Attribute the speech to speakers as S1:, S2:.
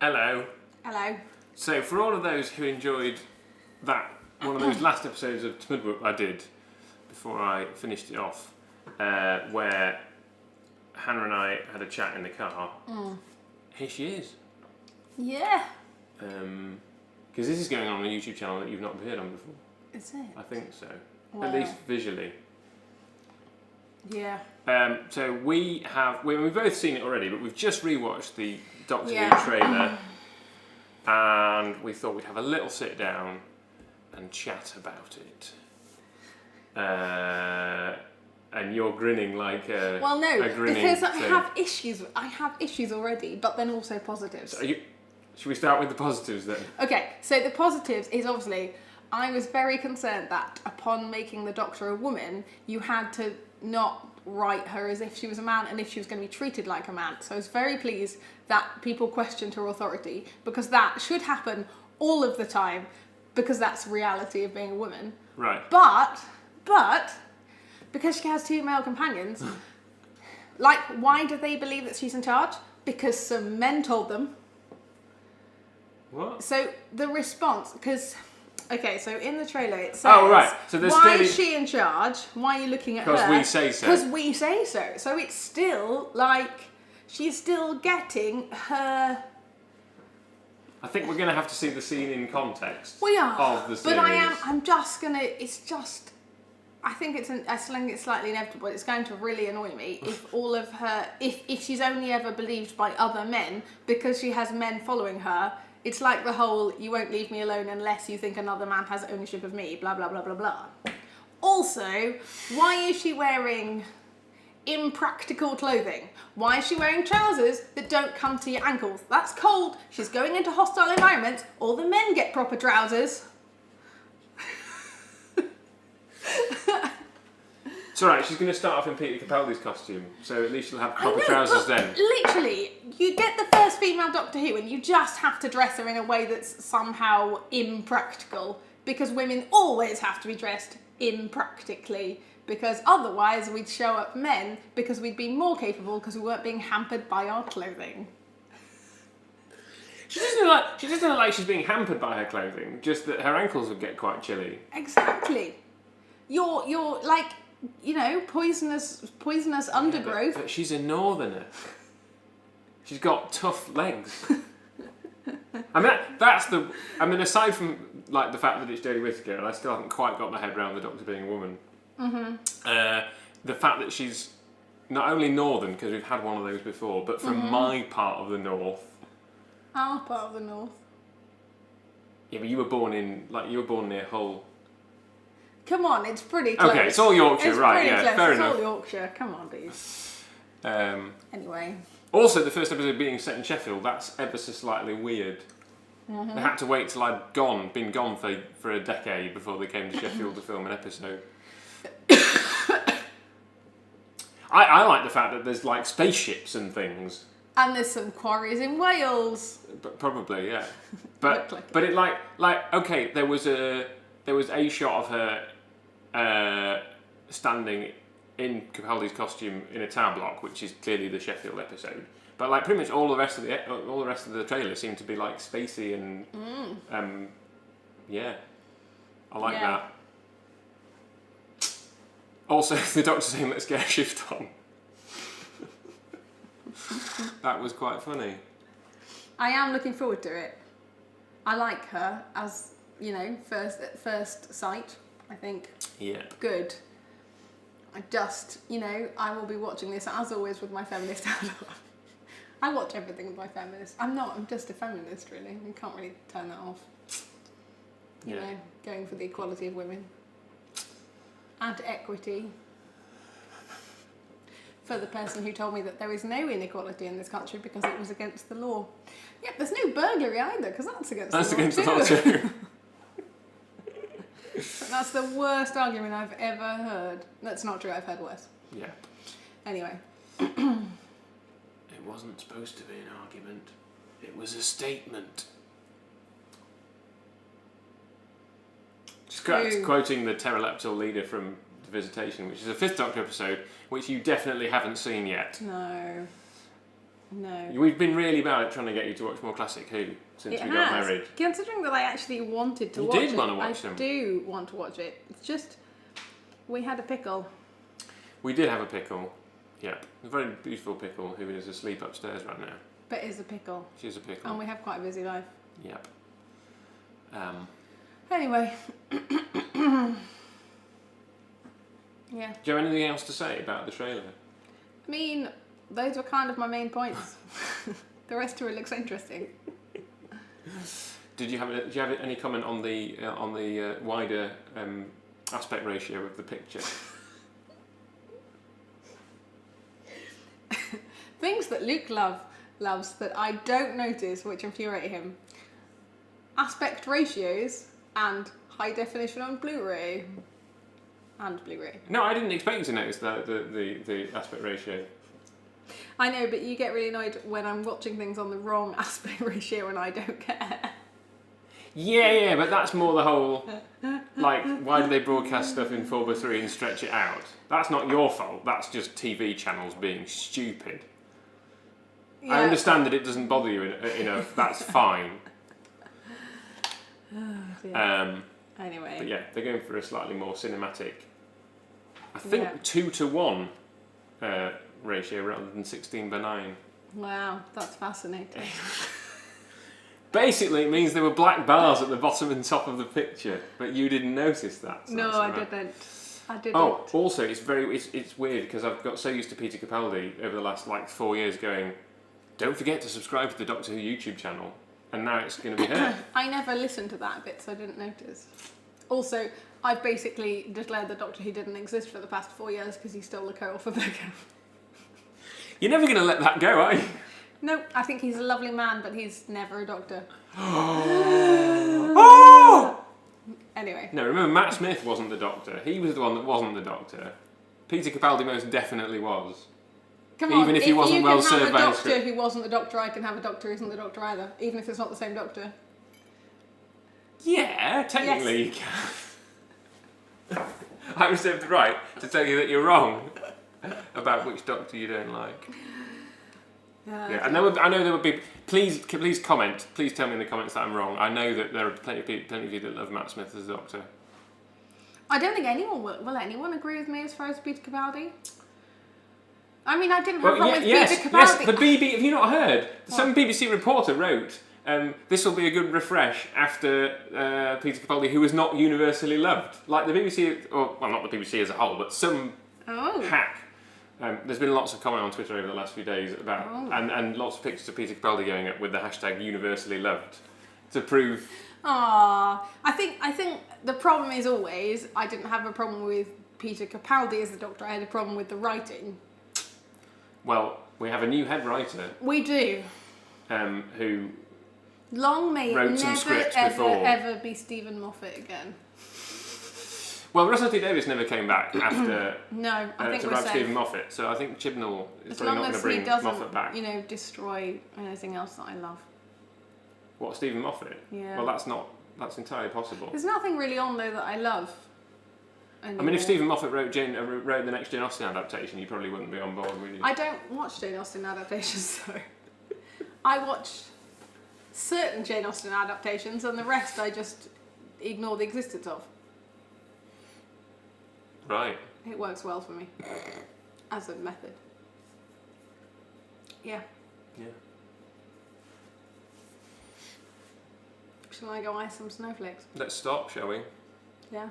S1: Hello.
S2: Hello.
S1: So, for all of those who enjoyed that, one of those last episodes of TMDWP I did before I finished it off, where Hannah and I had a chat in the car, here she is.
S2: Yeah.
S1: Because this is going on a YouTube channel that you've not appeared on before.
S2: Is it?
S1: I think so.
S2: Wow.
S1: At least visually.
S2: Yeah.
S1: So we've both seen it already, but we've just rewatched the Doctor Who trailer, and we thought we'd have a little sit down and chat about it. And you're grinning like a
S2: well, no,
S1: a grinning
S2: because I
S1: thing.
S2: have issues. I have issues already, but then also positives.
S1: So should we start with the positives then?
S2: Okay, so the positives is obviously I was very concerned that upon making the Doctor a woman, you had to not write her as if she was a man and if she was going to be treated like a man. So I was very pleased that people questioned her authority, because that should happen all of the time, because that's reality of being a woman.
S1: Right.
S2: But because she has two male companions, like, why do they believe that she's in charge? Because some men told them.
S1: What?
S2: So the response, because, okay, so in the trailer it says,
S1: oh, right. So there's
S2: why is she in charge? Why are you looking at her?
S1: Because we say so.
S2: Because we say so. So it's still, like, she's still getting her...
S1: I think we're going to have to see the scene in context.
S2: We are.
S1: Of the series.
S2: But I'm just going to, it's just... I think I think it's slightly inevitable. It's going to really annoy me if all of her, if she's only ever believed by other men because she has men following her. It's like the whole, you won't leave me alone unless you think another man has ownership of me, blah, blah, blah, blah, blah. Also, why is she wearing impractical clothing? Why is she wearing trousers that don't come to your ankles? That's cold. She's going into hostile environments. All the men get proper trousers.
S1: It's alright, she's going to start off in Peter Capaldi's costume, so at least she'll have proper trousers then.
S2: Literally, you get the first female Doctor Who and you just have to dress her in a way that's somehow impractical, because women always have to be dressed impractically, because otherwise we'd show up men because we'd be more capable because we weren't being hampered by our clothing.
S1: She doesn't look like she's being hampered by her clothing, just that her ankles would get quite chilly.
S2: Exactly. You're like, you know, poisonous undergrowth.
S1: But she's a northerner. She's got tough legs. Aside from like the fact that it's Jodie Whittaker, and I still haven't quite got my head around the Doctor being a woman. The fact that she's not only northern, because we've had one of those before, but from my part of the north.
S2: Our part of the north.
S1: Yeah, but you were born near Hull.
S2: Come on, it's pretty close.
S1: Okay, it's all Yorkshire,
S2: it's
S1: right?
S2: Pretty
S1: Yeah,
S2: close.
S1: fair
S2: it's
S1: enough.
S2: All Yorkshire. Come on, dude. Anyway.
S1: Also, the first episode being set in Sheffield, that's ever so slightly weird. They had to wait till I'd been gone for a decade before they came to Sheffield to film an episode. I like the fact that there's like spaceships and things.
S2: And there's some quarries in Wales.
S1: Probably, yeah. But
S2: Look like
S1: but it like okay, there was a shot of her standing in Capaldi's costume in a tower block, which is clearly the Sheffield episode. But like pretty much all the rest of the trailer seemed to be like spacey and yeah, I like that. Also, the Doctor saying let's get a shift on. That was quite funny.
S2: I am looking forward to it. I like her as, you know, at first sight. I think. Yeah. Good. I just, you know, I will be watching this as always with my feminist hat on. I watch everything with my feminist. I'm just a feminist, really. You can't really turn that off. You know, going for the equality of women. And equity. For the person who told me that there is no inequality in this country because it was against the law. Yeah, there's no burglary either, because that's against the law. That's against the law too. That's the worst argument I've ever heard. That's not true, I've heard worse.
S1: Yeah.
S2: Anyway.
S1: It wasn't supposed to be an argument. It was a statement. Just quoting the pteroleptal leader from The Visitation, which is a 5th Doctor episode, which you definitely haven't seen yet.
S2: No. No.
S1: We've been really bad at trying to get you to watch more Classic Who since we got married.
S2: Considering that I actually wanted to watch it.
S1: You did want to watch them.
S2: I do want to watch it. It's just, we had a pickle.
S1: We did have a pickle. Yeah, a very beautiful pickle who is asleep upstairs right now.
S2: But is a pickle.
S1: She's a pickle.
S2: And we have quite a busy life.
S1: Yep.
S2: Anyway. Yeah.
S1: Do you have anything else to say about the trailer?
S2: I mean, those were kind of my main points. The rest of it looks interesting.
S1: Do you have any comment on the wider aspect ratio of the picture?
S2: Things that Luke loves that I don't notice, which infuriate him. Aspect ratios and high definition on Blu-ray. And Blu-ray.
S1: No, I didn't expect you to notice the aspect ratio.
S2: I know, but you get really annoyed when I'm watching things on the wrong aspect ratio and I don't care.
S1: Yeah, but that's more the whole, like, why do they broadcast stuff in 4:3 and stretch it out? That's not your fault, that's just TV channels being stupid. Yeah. I understand that it doesn't bother you enough, that's fine.
S2: Anyway.
S1: But yeah, they're going for a slightly more cinematic, I think 2:1 ratio rather than 16:9.
S2: Wow, that's fascinating.
S1: Basically, it means there were black bars at the bottom and top of the picture, but you didn't notice that. So
S2: no, I didn't.
S1: Oh, also, it's weird because I've got so used to Peter Capaldi over the last 4 years going, don't forget to subscribe to the Doctor Who YouTube channel, and now it's going to be her.
S2: I never listened to that bit, so I didn't notice. Also, I've basically declared that Doctor Who didn't exist for the past 4 years because he stole the co-author burger. You're
S1: never going to let that go, are you?
S2: No, I think he's a lovely man, but he's never a doctor.
S1: Oh!
S2: Anyway.
S1: No, remember, Matt Smith wasn't the Doctor. He was the one that wasn't the Doctor. Peter Capaldi most definitely was.
S2: Come on,
S1: even if he wasn't well served by
S2: a Doctor who wasn't the Doctor, I can have a Doctor who isn't the Doctor either, even if it's not the same Doctor.
S1: Yeah, technically you can. I reserve the right to tell you that you're wrong about which Doctor you don't like. Yeah, and I know there would be. Please comment. Please tell me in the comments that I'm wrong. I know that there are plenty of you that love Matt Smith as a Doctor.
S2: I don't think anyone will anyone agree with me as far as Peter Capaldi? I mean, I didn't have a problem with Peter Capaldi.
S1: Yes, the BBC. Have you not heard? Some BBC reporter wrote, "This will be a good refresh after Peter Capaldi, who was not universally loved." Like the BBC, or well, not the BBC as a whole, but some hack. There's been lots of comment on Twitter over the last few days about, and lots of pictures of Peter Capaldi going up with the hashtag universally loved to prove.
S2: I think the problem is always I didn't have a problem with Peter Capaldi as the Doctor. I had a problem with the writing.
S1: Well, we have a new head writer.
S2: We do.
S1: Who
S2: long may
S1: wrote
S2: it
S1: some
S2: never
S1: scripts before.
S2: ever be Stephen Moffat again.
S1: Well, Russell T Davies never came back after
S2: no, I think
S1: to
S2: we're
S1: write
S2: safe.
S1: Stephen Moffat, so I think Chibnall is probably not going to bring Moffat back.
S2: You know, destroy anything else that I love.
S1: What, Stephen Moffat?
S2: Yeah.
S1: Well, that's entirely possible.
S2: There's nothing really on there that I love. Anymore.
S1: I mean, if Stephen Moffat wrote the next Jane Austen adaptation, you probably wouldn't be on board, would you?
S2: I don't watch Jane Austen adaptations, though. I watch certain Jane Austen adaptations, and the rest I just ignore the existence of.
S1: Right.
S2: It works well for me as a method. Yeah.
S1: Yeah.
S2: Shall I go ice some snowflakes?
S1: Let's stop, shall we?
S2: Yeah.